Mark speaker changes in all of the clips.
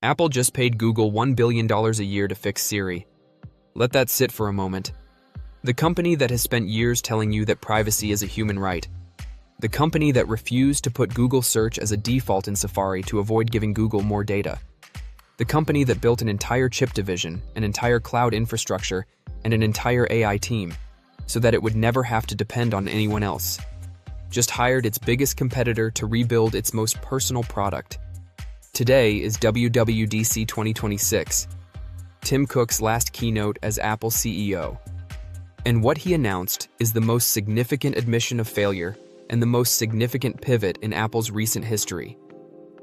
Speaker 1: Apple just paid Google $1 billion a year to fix Siri. Let that sit for a moment. The company that has spent years telling you that privacy is a human right. The company that refused to put Google Search as a default in Safari to avoid giving Google more data. The company that built an entire chip division, an entire cloud infrastructure, and an entire AI team, so that it would never have to depend on anyone else. Just hired its biggest competitor to rebuild its most personal product. Today is WWDC 2026, Tim Cook's last keynote as Apple CEO. And what he announced is the most significant admission of failure and the most significant pivot in Apple's recent history,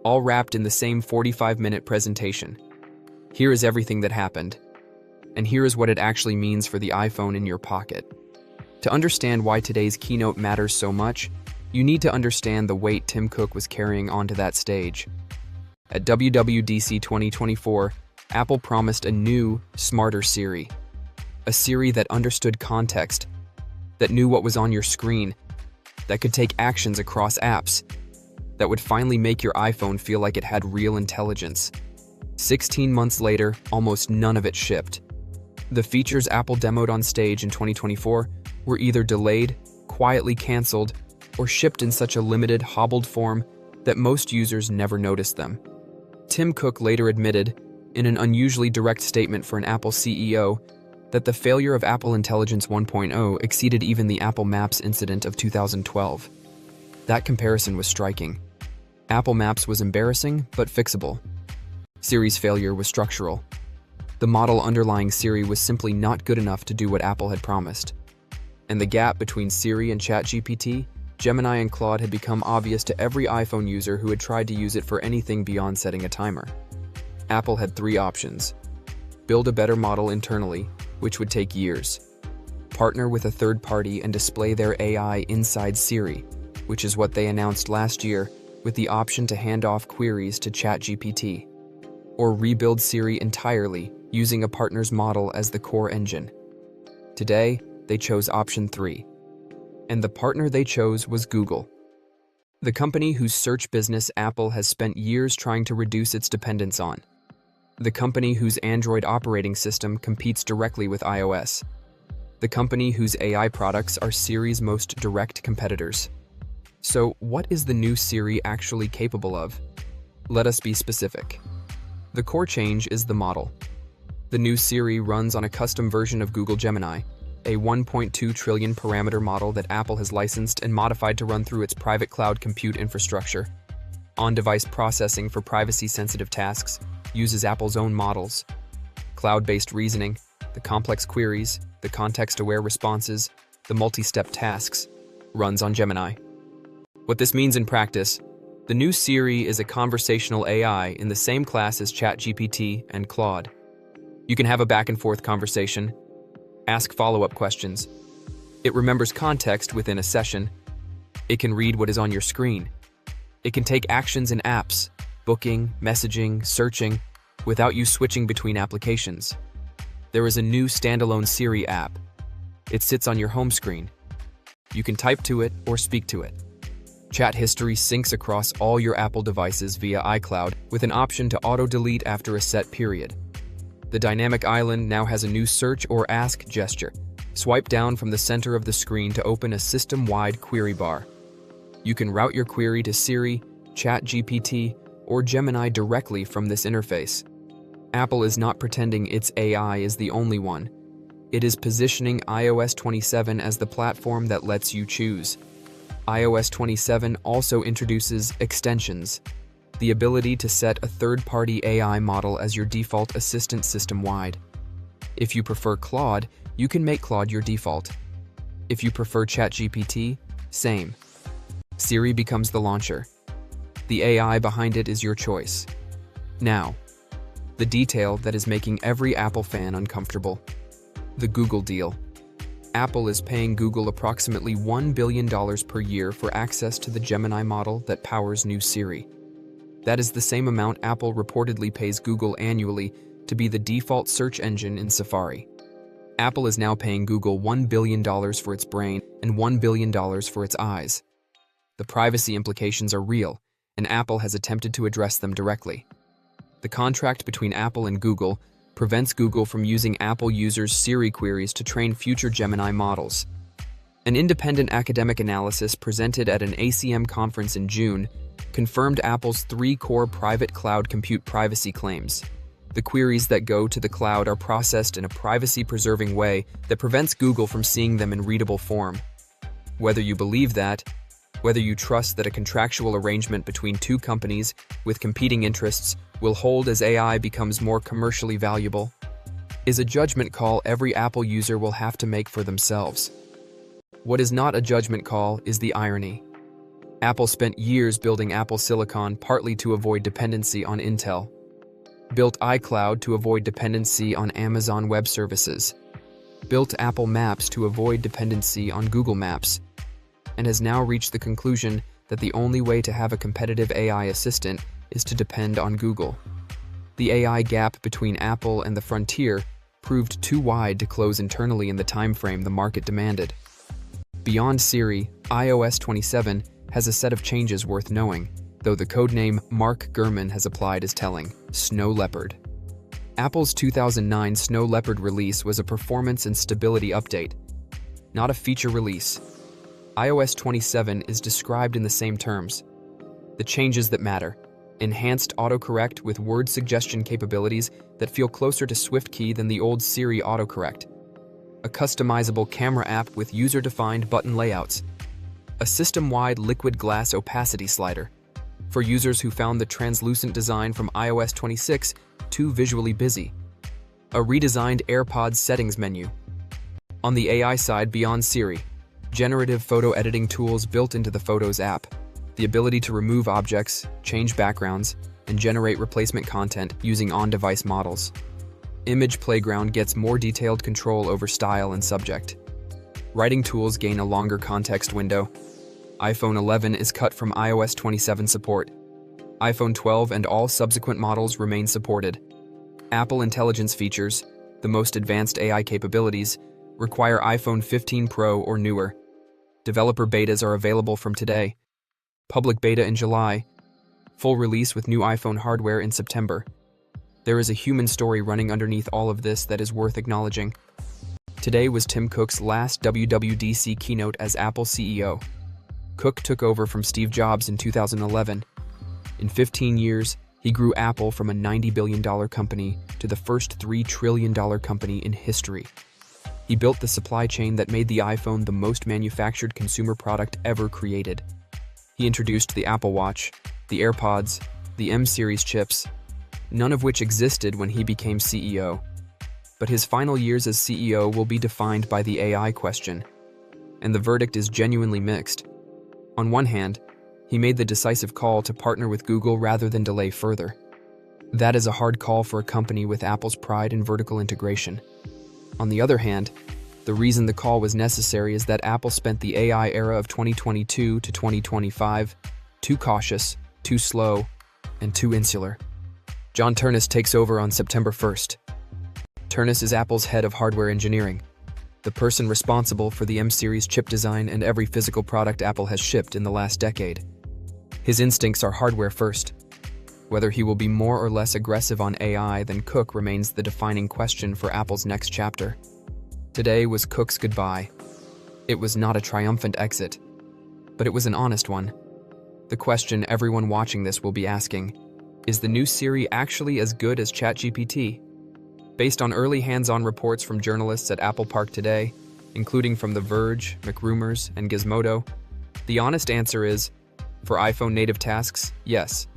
Speaker 1: all wrapped in the same 45-minute presentation. Here is everything that happened, and here is what it actually means for the iPhone in your pocket. To understand why today's keynote matters so much, you need to understand the weight Tim Cook was carrying onto that stage. At WWDC 2024, Apple promised a new, smarter Siri. A Siri that understood context, that knew what was on your screen, that could take actions across apps, that would finally make your iPhone feel like it had real intelligence. 16 months later, almost none of it shipped. The features Apple demoed on stage in 2024 were either delayed, quietly canceled, or shipped in such a limited, hobbled form that most users never noticed them. Tim Cook later admitted, in an unusually direct statement for an Apple CEO, that the failure of Apple Intelligence 1.0 exceeded even the Apple Maps incident of 2012. That comparison was striking. Apple Maps was embarrassing, but fixable. Siri's failure was structural. The model underlying Siri was simply not good enough to do what Apple had promised. And the gap between Siri and ChatGPT, Gemini and Claude had become obvious to every iPhone user who had tried to use it for anything beyond setting a timer. Apple had three options. Build a better model internally, which would take years. Partner with a third party and display their AI inside Siri, which is what they announced last year, with the option to hand off queries to ChatGPT. Or rebuild Siri entirely, using a partner's model as the core engine. Today, they chose option 3. And the partner they chose was Google, the company whose search business Apple has spent years trying to reduce its dependence on. The company whose Android operating system competes directly with iOS. The company whose AI products are Siri's most direct competitors. So, what is the new Siri actually capable of? Let us be specific. The core change is the model. The new Siri runs on a custom version of Google Gemini, a 1.2 trillion parameter model that Apple has licensed and modified to run through its private cloud compute infrastructure. On-device processing for privacy-sensitive tasks uses Apple's own models. Cloud-based reasoning, the complex queries, the context-aware responses, the multi-step tasks, runs on Gemini. What this means in practice, the new Siri is a conversational AI in the same class as ChatGPT and Claude. You can have a back-and-forth conversation, ask follow-up questions. It remembers context within a session. It can read what is on your screen. It can take actions in apps, booking, messaging, searching, without you switching between applications. There is a new standalone Siri app. It sits on your home screen. You can type to it or speak to it. Chat history syncs across all your Apple devices via iCloud with an option to auto-delete after a set period. The dynamic island now has a new search or ask gesture. Swipe down from the center of the screen to open a system-wide query bar. You can route your query to Siri, ChatGPT, or Gemini directly from this interface. Apple is not pretending its AI is the only one. It is positioning iOS 27 as the platform that lets you choose. iOS 27 also introduces extensions, the ability to set a third-party AI model as your default assistant system-wide. If you prefer Claude, you can make Claude your default. If you prefer ChatGPT, same. Siri becomes the launcher. The AI behind it is your choice. Now, the detail that is making every Apple fan uncomfortable. The Google deal. Apple is paying Google approximately $1 billion per year for access to the Gemini model that powers new Siri. That is the same amount Apple reportedly pays Google annually to be the default search engine in Safari. Apple is now paying Google $1 billion for its brain and $1 billion for its eyes. The privacy implications are real, and Apple has attempted to address them directly. The contract between Apple and Google prevents Google from using Apple users' Siri queries to train future Gemini models. An independent academic analysis presented at an ACM conference in June confirmed Apple's 3 core private cloud compute privacy claims. The queries that go to the cloud are processed in a privacy-preserving way that prevents Google from seeing them in readable form. Whether you believe that, whether you trust that a contractual arrangement between two companies with competing interests will hold as AI becomes more commercially valuable, is a judgment call every Apple user will have to make for themselves. What is not a judgment call is the irony. Apple spent years building Apple Silicon partly to avoid dependency on Intel, built iCloud to avoid dependency on Amazon Web Services, built Apple Maps to avoid dependency on Google Maps, and has now reached the conclusion that the only way to have a competitive AI assistant is to depend on Google. The AI gap between Apple and the frontier proved too wide to close internally in the timeframe the market demanded. Beyond Siri, iOS 27 has a set of changes worth knowing, though the codename Mark Gurman has applied is telling: Snow Leopard. Apple's 2009 Snow Leopard release was a performance and stability update, not a feature release. iOS 27 is described in the same terms. The changes that matter: enhanced autocorrect with word suggestion capabilities that feel closer to SwiftKey than the old Siri autocorrect, a customizable camera app with user-defined button layouts, a system-wide liquid glass opacity slider for users who found the translucent design from iOS 26 too visually busy, a redesigned AirPods settings menu. On the AI side, beyond Siri, generative photo editing tools built into the Photos app, the ability to remove objects, change backgrounds, and generate replacement content using on-device models. Image Playground gets more detailed control over style and subject. Writing tools gain a longer context window. iPhone 11 is cut from iOS 27 support. iPhone 12 and all subsequent models remain supported. Apple Intelligence features, the most advanced AI capabilities, require iPhone 15 Pro or newer. Developer betas are available from today. Public beta in July. Full release with new iPhone hardware in September. There is a human story running underneath all of this that is worth acknowledging. Today was Tim Cook's last WWDC keynote as Apple CEO. Cook took over from Steve Jobs in 2011. In 15 years, he grew Apple from a $90 billion company to the first $3 trillion company in history. He built the supply chain that made the iPhone the most manufactured consumer product ever created. He introduced the Apple Watch, the AirPods, the M-series chips, none of which existed when he became CEO. But his final years as CEO will be defined by the AI question, and the verdict is genuinely mixed. On one hand, he made the decisive call to partner with Google rather than delay further. That is a hard call for a company with Apple's pride in vertical integration. On the other hand, the reason the call was necessary is that Apple spent the AI era of 2022 to 2025 too cautious, too slow, and too insular. John Ternus takes over on September 1st. Ternus is Apple's head of hardware engineering, the person responsible for the M-series chip design and every physical product Apple has shipped in the last decade. His instincts are hardware first. Whether he will be more or less aggressive on AI than Cook remains the defining question for Apple's next chapter. Today was Cook's goodbye. It was not a triumphant exit, but it was an honest one. The question everyone watching this will be asking: is the new Siri actually as good as ChatGPT? Based on early hands-on reports from journalists at Apple Park today, including from The Verge, McRumors, and Gizmodo, the honest answer is, for iPhone native tasks, yes.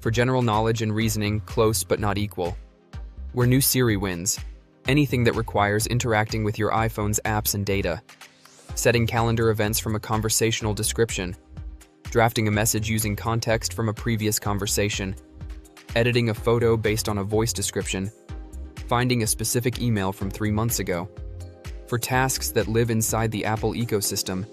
Speaker 1: For general knowledge and reasoning, close but not equal. Where new Siri wins, anything that requires interacting with your iPhone's apps and data, setting calendar events from a conversational description, drafting a message using context from a previous conversation, editing a photo based on a voice description, finding a specific email from 3 months ago. For tasks that live inside the Apple ecosystem,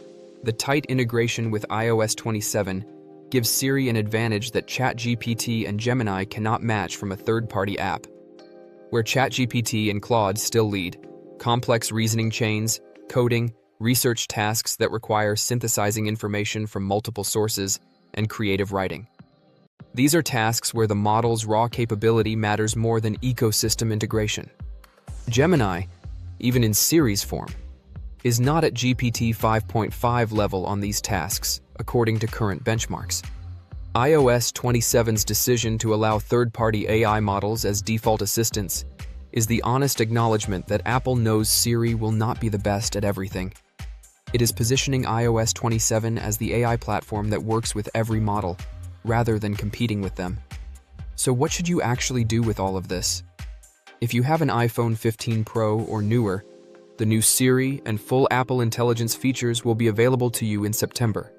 Speaker 1: the tight integration with iOS 27 gives Siri an advantage that ChatGPT and Gemini cannot match from a third-party app. Where ChatGPT and Claude still lead, complex reasoning chains, coding, research tasks that require synthesizing information from multiple sources, and creative writing. These are tasks where the model's raw capability matters more than ecosystem integration. Gemini, even in Siri's form, is not at GPT 5.5 level on these tasks, according to current benchmarks. iOS 27's decision to allow third-party AI models as default assistants is the honest acknowledgement that Apple knows Siri will not be the best at everything. It is positioning iOS 27 as the AI platform that works with every model, rather than competing with them. So what should you actually do with all of this? If you have an iPhone 15 Pro or newer, the new Siri and full Apple Intelligence features will be available to you in September.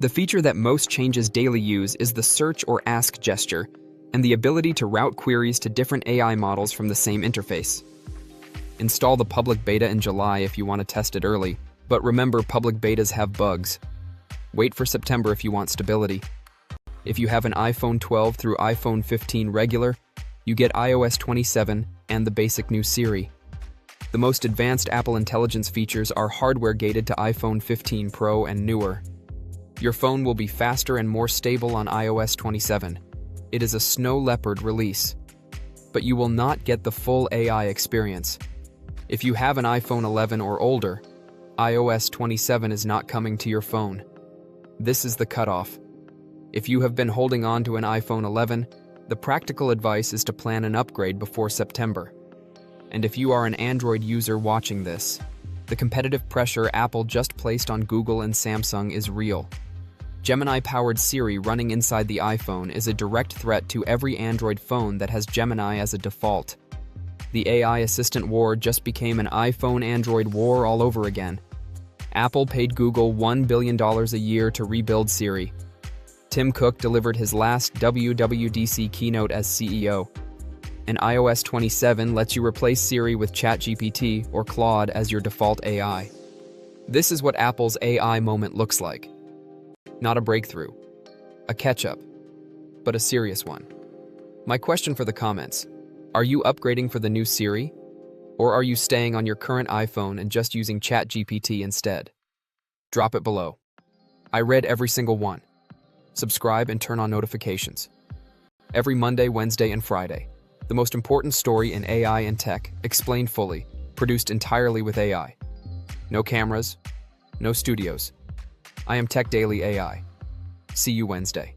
Speaker 1: The feature that most changes daily use is the search or ask gesture, and the ability to route queries to different AI models from the same interface. Install the public beta in July if you want to test it early, but remember, public betas have bugs. Wait for September if you want stability. If you have an iPhone 12 through iPhone 15 regular, you get iOS 27 and the basic new Siri. The most advanced Apple Intelligence features are hardware-gated to iPhone 15 Pro and newer. Your phone will be faster and more stable on iOS 27. It is a snow leopard release. But you will not get the full AI experience. If you have an iPhone 11 or older, iOS 27 is not coming to your phone. This is the cutoff. If you have been holding on to an iPhone 11, the practical advice is to plan an upgrade before September. And if you are an Android user watching this, the competitive pressure Apple just placed on Google and Samsung is real. Gemini-powered Siri running inside the iPhone is a direct threat to every Android phone that has Gemini as a default. The AI assistant war just became an iPhone-Android war all over again. Apple paid Google $1 billion a year to rebuild Siri. Tim Cook delivered his last WWDC keynote as CEO. And iOS 27 lets you replace Siri with ChatGPT or Claude as your default AI. This is what Apple's AI moment looks like. Not a breakthrough, a catch-up, but a serious one. My question for the comments: are you upgrading for the new Siri? Or are you staying on your current iPhone and just using ChatGPT instead? Drop it below. I read every single one. Subscribe and turn on notifications. Every Monday, Wednesday, and Friday. The most important story in AI and tech, explained fully, produced entirely with AI. No cameras, no studios. I am Tech Daily AI. See you Wednesday.